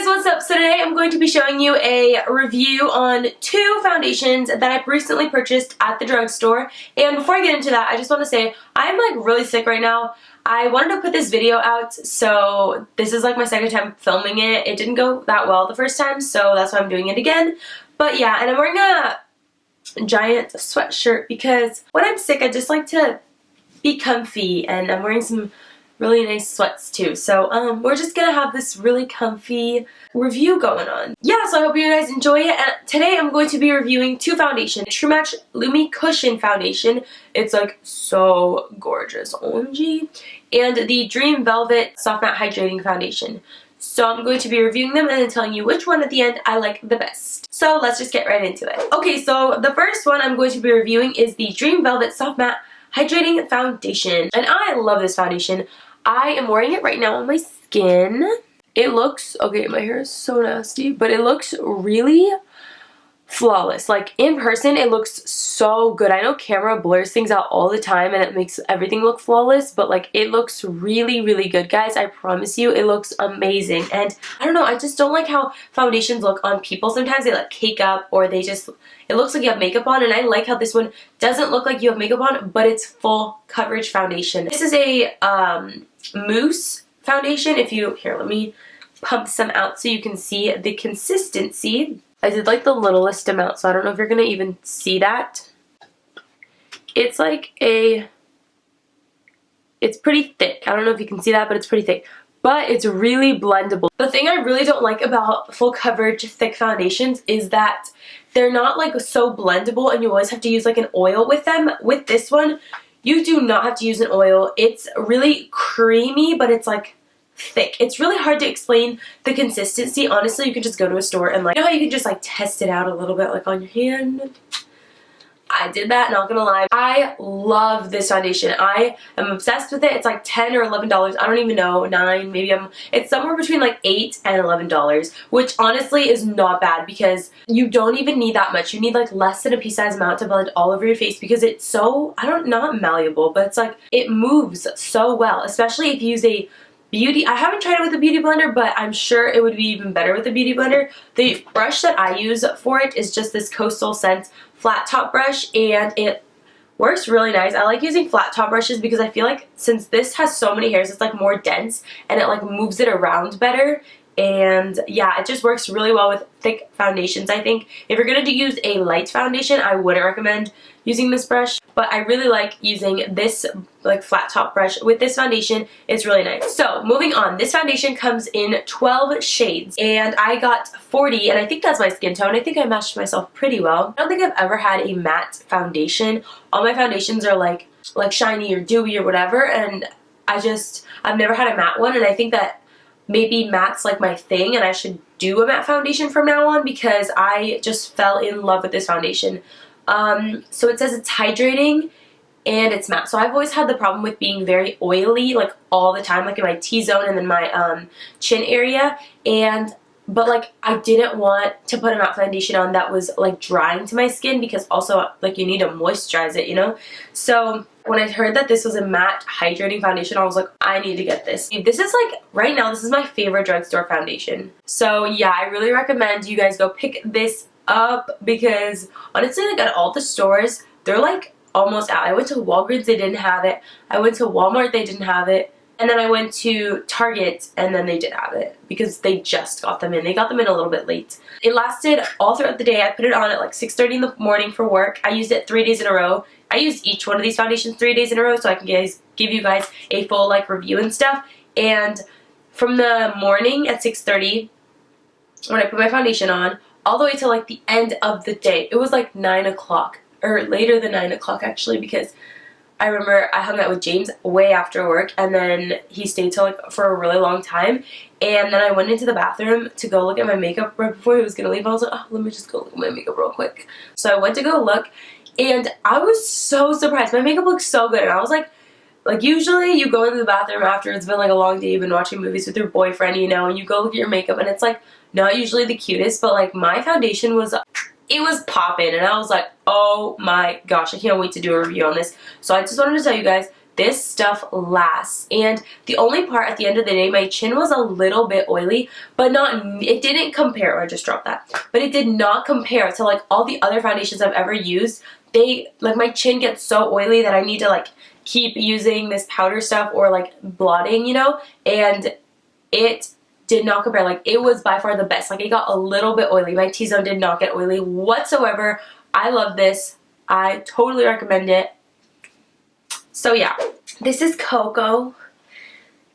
guys, what's up? So today I'm going to be showing you a review on two foundations that I've recently purchased at the drugstore. And before I get into that, I just want to say I'm like really sick right now. I wanted to put this video out, so this is like my second time filming it. It didn't go that well the first time, so that's why I'm doing it again. But yeah, and I'm wearing a giant sweatshirt because when I'm sick I just like to be comfy, and I'm wearing some really nice sweats too. So we're just gonna have this really comfy review going on. Yeah, so I hope you guys enjoy it. And today I'm going to be reviewing two foundations. True Match Leumi Cushion Foundation. It's like so gorgeous, orangey. And the Dream Velvet Soft Matte Hydrating Foundation. So I'm going to be reviewing them and then telling you which one at the end I like the best. So let's just get right into it. Okay, so the first one I'm going to be reviewing is the Dream Velvet Soft Matte Hydrating Foundation. And I love this foundation. I am wearing it right now on my skin. It looks, okay, my hair is so nasty, but it looks really flawless. Like in person, it looks so good. I know camera blurs things out all the time and it makes everything look flawless, but like it looks really, really good, guys. I promise you, it looks amazing. And I don't know, I just don't like how foundations look on people. Sometimes they like cake up, or they just, it looks like you have makeup on, and I like how this one doesn't look like you have makeup on, but it's full coverage foundation. This is a mousse foundation. If you, here, let me pump some out so you can see the consistency. I did like the littlest amount, so I don't know if you're gonna even see that. It's like it's pretty thick. I don't know if you can see that, but it's pretty thick. But it's really blendable. The thing I really don't like about full coverage thick foundations is that they're not like so blendable, and you always have to use like an oil with them. With this one, you do not have to use an oil. It's really creamy, but it's like thick. It's really hard to explain the consistency. Honestly, you could just go to a store and like, you know how you can just like test it out a little bit like on your hand? I did that, not gonna lie. I love this foundation. I am obsessed with it. It's like $10 or $11. I don't even know, 9 maybe. It's somewhere between like $8 and $11, which honestly is not bad because you don't even need that much. You need like less than a pea-sized amount to blend all over your face because it's so, not malleable, but it's like, it moves so well, especially if you use a beauty. I haven't tried it with a beauty blender, but I'm sure it would be even better with a beauty blender. The brush that I use for it is just this Coastal Scents flat top brush, and it works really nice. I like using flat top brushes because I feel like since this has so many hairs, it's like more dense and it like moves it around better. And yeah, it just works really well with thick foundations. I think if you're gonna use a light foundation, I wouldn't recommend using this brush, but I really like using this like flat top brush with this foundation. It's really nice. So moving on, this foundation comes in 12 shades and I got 40, and I think that's my skin tone. I think I matched myself pretty well. I don't think I've ever had a matte foundation. All my foundations are like shiny or dewy or whatever, and I've never had a matte one, and I think that maybe matte's like my thing and I should do a matte foundation from now on because I just fell in love with this foundation. So it says it's hydrating and it's matte. So I've always had the problem with being very oily like all the time, like in my T-zone and then my chin area, but like I didn't want to put a matte foundation on that was like drying to my skin because also like you need to moisturize it, you know? So when I heard that this was a matte hydrating foundation, I was like, I need to get this. This is like, right now, this is my favorite drugstore foundation. So yeah, I really recommend you guys go pick this up because honestly, like at all the stores, they're like almost out. I went to Walgreens, they didn't have it. I went to Walmart, they didn't have it. And then I went to Target and then they did have it because they just got them in. They got them in a little bit late. It lasted all throughout the day. I put it on at like 6:30 in the morning for work. I used it 3 days in a row. I used each one of these foundations 3 days in a row so I can give you guys a full like review and stuff. And from the morning at 6:30 when I put my foundation on all the way to like the end of the day, it was like 9 o'clock or later than 9 o'clock actually, because I remember I hung out with James way after work and then he stayed till like for a really long time, and then I went into the bathroom to go look at my makeup right before he was gonna leave. I was like, oh, let me just go look at my makeup real quick. So I went to go look and I was so surprised. My makeup looked so good, and I was like usually you go into the bathroom after it's been like a long day, you've been watching movies with your boyfriend, you know, and you go look at your makeup and it's like not usually the cutest, but like my foundation was, it was popping, and I was like, oh my gosh, I can't wait to do a review on this. So I just wanted to tell you guys, this stuff lasts. And the only part at the end of the day, my chin was a little bit oily, but it didn't compare. I just dropped that. But it did not compare to like all the other foundations I've ever used. Like my chin gets so oily that I need to like keep using this powder stuff or like blotting, you know, and it did not compare. Like it was by far the best. Like it got a little bit oily. My T-zone did not get oily whatsoever. I love this. I totally recommend it. So yeah, this is Coco.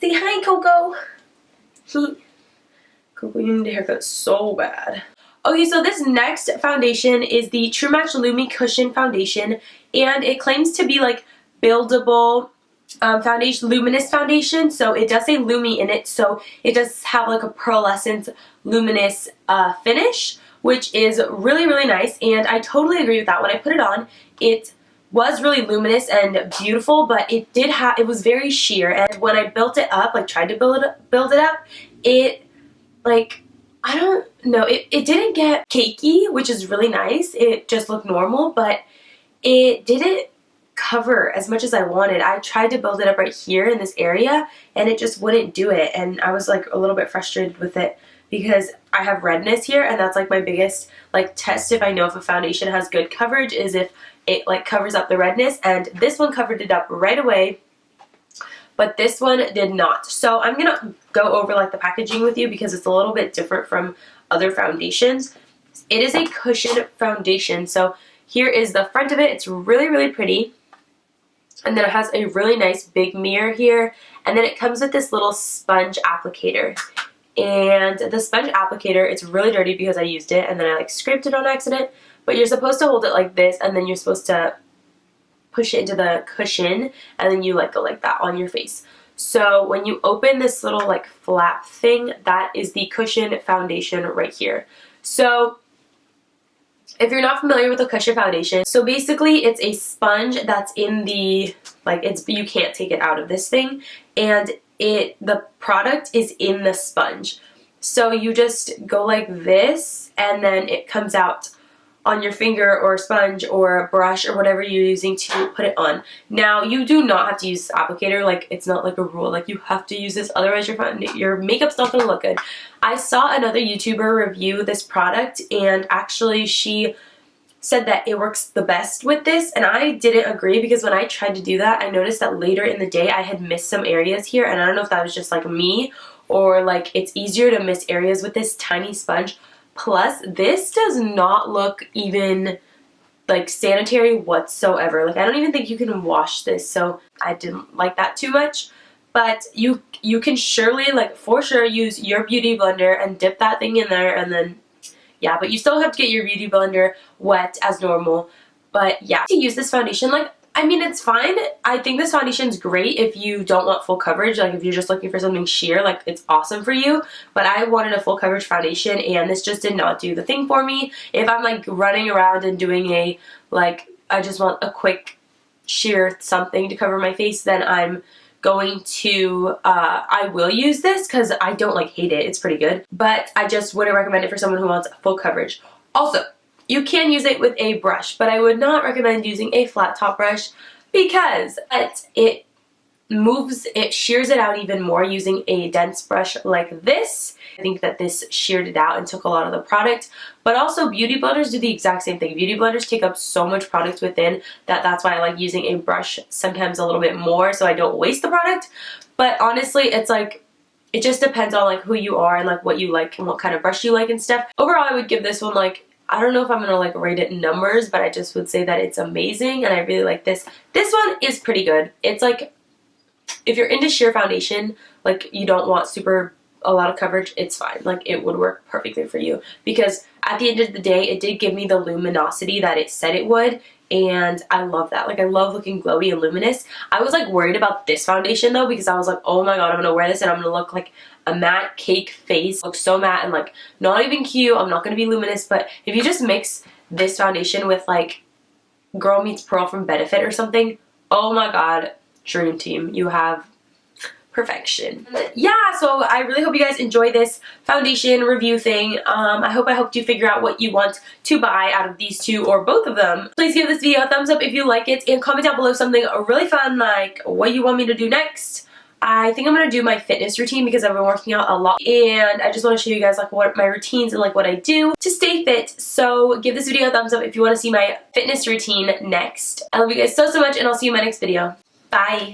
Say hi, Coco. Coco, you need a haircut so bad. Okay, so this next foundation is the True Match Leumi Cushion Foundation, and it claims to be like buildable foundation, luminous foundation. So it does say Leumi in it, so it does have like a pearlescent luminous finish, which is really, really nice, and I totally agree with that. When I put it on, it was really luminous and beautiful, but it was very sheer, and when I built it up, like tried to build it up, it like, I don't know, it didn't get cakey, which is really nice. It just looked normal, but it didn't cover as much as I wanted. I tried to build it up right here in this area, and it just wouldn't do it, and I was like a little bit frustrated with it because I have redness here, and that's like my biggest like test if I know if a foundation has good coverage is if it like covers up the redness, and this one covered it up right away, but this one did not. So I'm gonna go over like the packaging with you because it's a little bit different from other foundations. It is a cushion foundation, so here is the front of it. It's really, really pretty, and then it has a really nice big mirror here, and then it comes with this little sponge applicator. And the sponge applicator, it's really dirty because I used it and then I like scraped it on accident, but you're supposed to hold it like this, and then you're supposed to push it into the cushion, and then you like go like that on your face. So when you open this little like flap thing, that is the cushion foundation right here. So if you're not familiar with a cushion foundation, so basically it's a sponge that's in the, like you can't take it out of this thing, and the product is in the sponge. So you just go like this, and then it comes out on your finger or sponge or brush or whatever you're using to put it on. Now, you do not have to use this applicator. Like, it's not like a rule. Like, you have to use this, otherwise your makeup's not going to look good. I saw another YouTuber review this product, and actually she said that it works the best with this, and I didn't agree because when I tried to do that, I noticed that later in the day I had missed some areas here, and I don't know if that was just like me or like it's easier to miss areas with this tiny sponge. Plus, this does not look even like sanitary whatsoever. Like, I don't even think you can wash this, so I didn't like that too much. But you can surely, like, for sure use your beauty blender and dip that thing in there, and then yeah, but you still have to get your beauty blender wet as normal. But yeah, to use this foundation, like, I mean, it's fine. I think this foundation's great if you don't want full coverage. Like, if you're just looking for something sheer, like, it's awesome for you. But I wanted a full coverage foundation, and this just did not do the thing for me. If I'm, like, running around and doing a, like, I just want a quick sheer something to cover my face, then I'm going to, I will use this because I don't like hate it. It's pretty good. But I just wouldn't recommend it for someone who wants full coverage. Also, you can use it with a brush, but I would not recommend using a flat top brush because it shears it out even more using a dense brush like this. I think that this sheared it out and took a lot of the product, but also beauty blenders do the exact same thing. Beauty blenders take up so much product within that's why I like using a brush sometimes a little bit more so I don't waste the product. But honestly, it's like, it just depends on like who you are and like what you like and what kind of brush you like and stuff. Overall, I would give this one like, I don't know if I'm gonna like rate it in numbers, but I just would say that it's amazing and I really like this. This one is pretty good. It's like, if you're into sheer foundation, like you don't want a lot of coverage, it's fine. Like, it would work perfectly for you because at the end of the day, it did give me the luminosity that it said it would, and I love that. Like, I love looking glowy and luminous. I was like worried about this foundation though because I was like, oh my god, I'm gonna wear this and I'm gonna look like a matte cake face. Look so matte and like not even cute. I'm not gonna be luminous. But if you just mix this foundation with like Girl Meets Pearl from Benefit or something, oh my god, dream team. You have perfection. Yeah, so I really hope you guys enjoy this foundation review thing. I hope I helped you figure out what you want to buy out of these two or both of them. Please give this video a thumbs up if you like it, and comment down below something really fun, like what you want me to do next. I think I'm going to do my fitness routine because I've been working out a lot, and I just want to show you guys like what my routines and like what I do to stay fit. So give this video a thumbs up if you want to see my fitness routine next. I love you guys so much, and I'll see you in my next video. Bye!